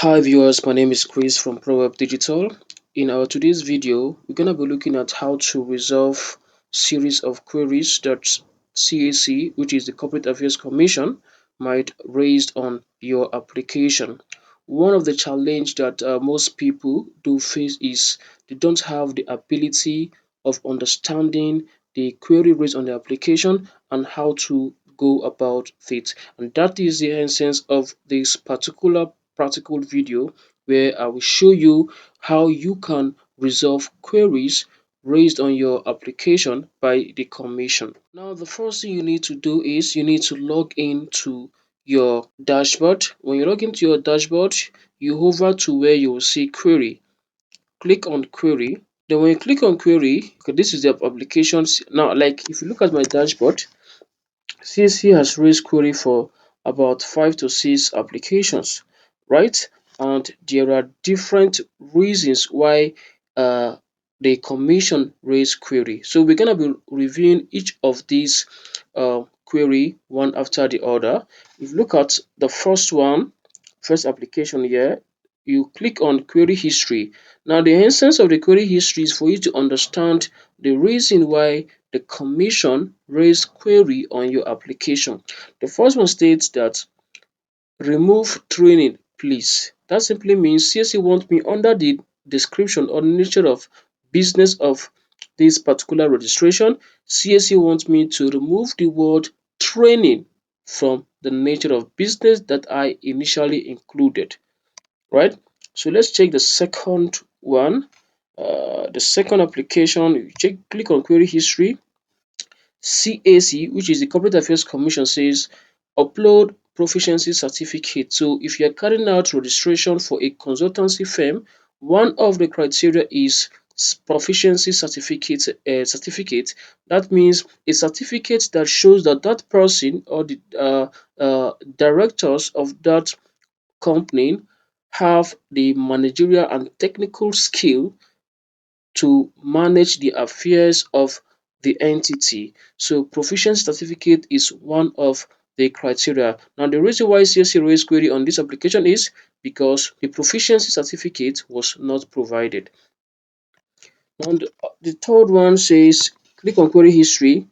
Hi viewers, my name is Chris from ProWeb Digital. In our today's video, we're going to be looking at how to resolve series of queries that CAC, which is the Corporate Affairs Commission, might raise on your application. One of the challenge that most people do face is they don't have the ability of understanding the query raised on the application and how to go about it. And that is the essence of this particular practical video where I will show you how you can resolve queries raised on your application by the commission. Now, the first thing you need to do is you need to log into your dashboard. When you log into your dashboard, you hover to where you will see query. Click on query. Then when you click on query, okay, this is the applications. Now, like if you look at my dashboard, CAC has raised query for about 5 to 6 applications, right? And there are different reasons why the commission raised query. So we're gonna be reviewing each of these query one after the other. If you look at the first one, first application here, you click on query history. Now the essence of the query history is for you to understand the reason why the commission raised query on your application. The first one states that remove training please. That simply means CSE want me under the description or nature of business of this particular registration. CSE wants me to remove the word training from the nature of business that I initially included, right? So let's check the second one. The second application, you click on query history. CAC, which is the Corporate Affairs Commission, says upload proficiency certificate. So if you're carrying out registration for a consultancy firm, one of the criteria is proficiency certificate. That means a certificate that shows that that person or the directors of that company have the managerial and technical skill to manage the affairs of the entity. So proficiency certificate is one of the criteria. Now the reason why CSE raised query on this application is because the proficiency certificate was not provided. And the third one says click on query history.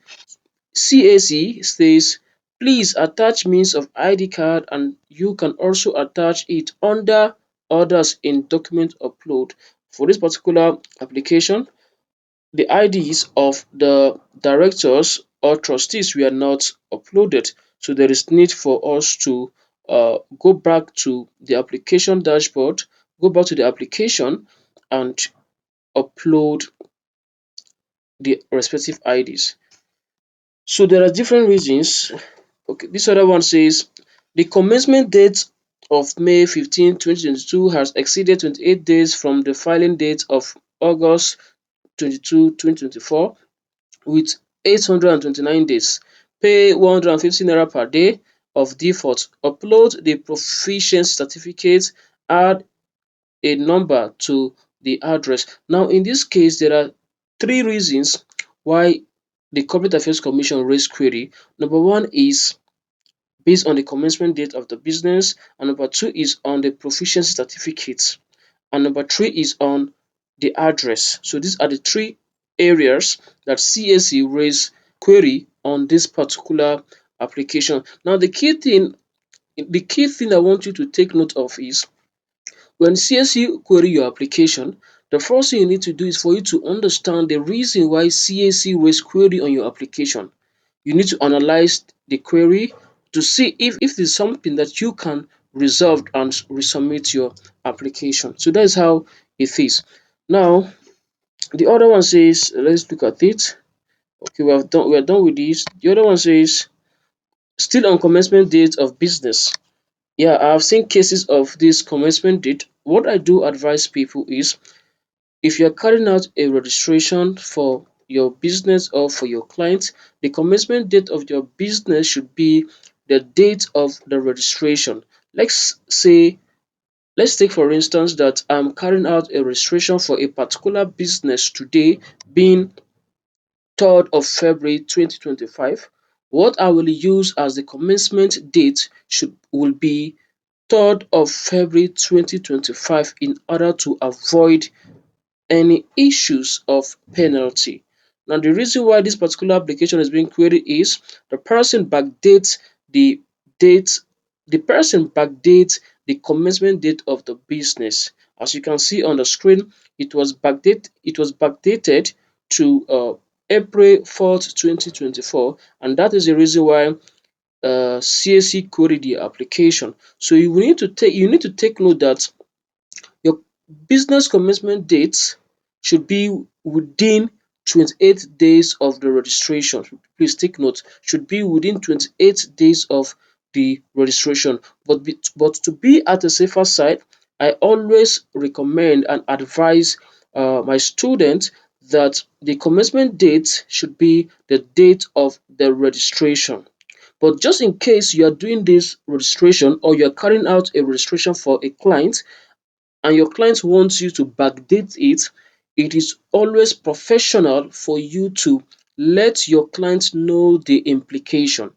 CAC says please attach means of ID card and you can also attach it under others in document upload. For this particular application, the IDs of the directors or trustees were not uploaded. So there is need for us to go back to the application dashboard, go back to the application and upload the respective IDs. So there are different reasons. Okay, this other one says the commencement date of May 15, 2022 has exceeded 28 days from the filing date of August 22, 2024 with 829 days. Pay 150 naira per day of default. Upload the proficiency certificate. Add a number to the address. Now, in this case, there are three reasons why the Corporate Affairs Commission raised query. Number one is based on the commencement date of the business, and number two is on the proficiency certificate, and number three is on the address. So these are the three areas that CAC raised query on this particular application. Now the key thing I want you to take note of is when CAC query your application, the first thing you need to do is for you to understand the reason why CAC raised query on your application. You need to analyze the query to see if there's something that you can resolve and resubmit your application. So that is how it is. Now, the other one says, let's look at it. Okay, we are done with this. The other one says, still on commencement date of business. Yeah, I've seen cases of this commencement date. What I do advise people is if you're carrying out a registration for your business or for your client, the commencement date of your business should be the date of the registration. Let's take for instance that I'm carrying out a registration for a particular business today, being 3rd of February 2025. What I will use as the commencement date will be 3rd of February 2025 in order to avoid any issues of penalty. Now, the reason why this particular application is being queried is the person backdates the date, the person backdates the commencement date of the business. As you can see on the screen, it was backdated to April 4th, 2024, and that is the reason why CAC queried the application. So you need to take note that your business commencement date should be within 28 days of the registration. Please take note, should be within 28 days of the registration. But to be at a safer side, I always recommend and advise my students that the commencement date should be the date of the registration. But just in case you are doing this registration or you are carrying out a registration for a client, and your client wants you to backdate it, it is always professional for you to let your client know the implication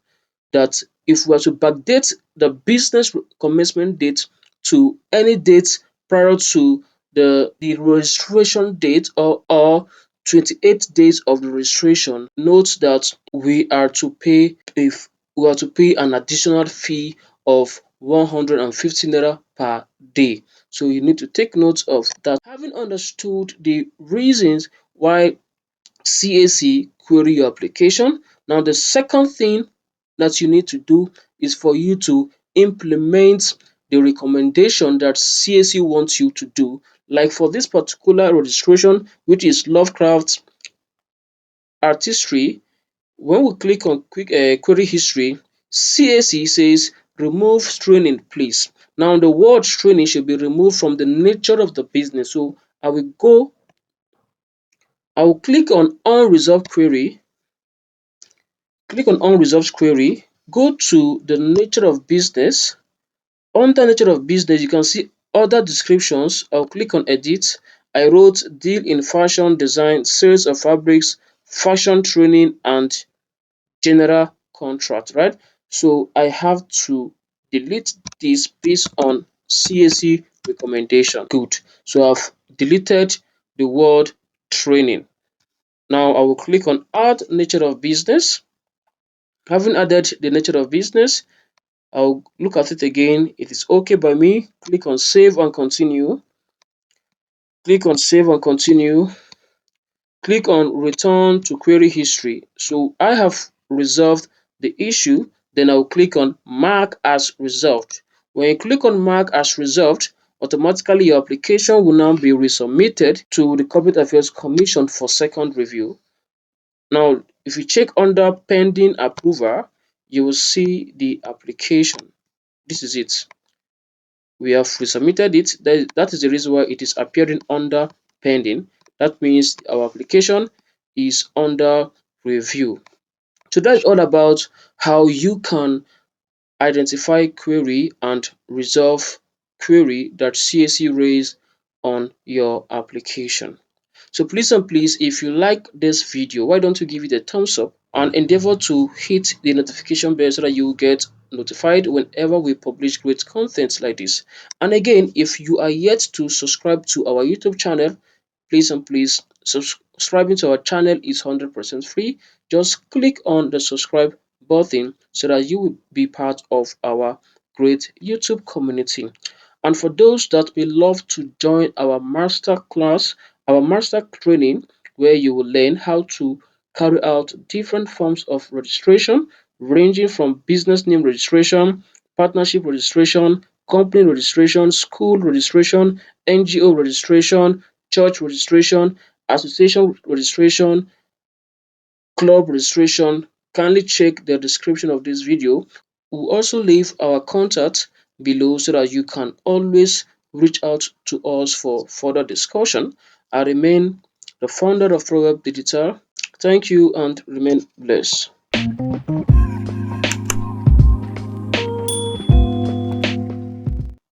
that if we are to backdate the business commencement date to any date prior to the registration date, or 28 days of the registration, note that we are to pay an additional fee of 150 naira per day. So you need to take note of that. Having understood the reasons why CAC query your application, now the second thing that you need to do is for you to implement the recommendation that CAC wants you to do. Like for this particular registration, which is Lovecraft Artistry, when we click on query history, CAC says remove training please. Now the word training should be removed from the nature of the business. So I will click on unresolved query, go to the nature of business. Under nature of business, you can see other descriptions. I'll click on edit. I wrote deal in fashion design, sales of fabrics, fashion training, and general contract, right? So I have to delete this based on CAC recommendation. Good. So I've deleted the word training. Now I will click on add nature of business. Having added the nature of business, I'll look at it again. It is okay by me. Click on save and continue. Click on save and continue. Click on return to query history. So I have resolved the issue. Then I'll click on mark as resolved. When you click on mark as resolved, automatically your application will now be resubmitted to the Corporate Affairs Commission for second review. Now, if you check under pending approval, you will see the application. This is it. We have resubmitted it. That is the reason why it is appearing under pending. That means our application is under review. So that's all about how you can identify query and resolve query that CAC raised on your application. So please and please, if you like this video, why don't you give it a thumbs up and endeavor to hit the notification bell so that you will get notified whenever we publish great content like this. And again, if you are yet to subscribe to our YouTube channel, please and please, subscribing to our channel is 100% free. Just click on the subscribe button so that you will be part of our great YouTube community. And for those that will love to join our master class, our master training, where you will learn how to carry out different forms of registration, ranging from business name registration, partnership registration, company registration, school registration, NGO registration, church registration, association registration, club registration, kindly check the description of this video. We'll also leave our contact below so that you can always reach out to us for further discussion. I remain the founder of Proverb Digital. Thank you and remain blessed.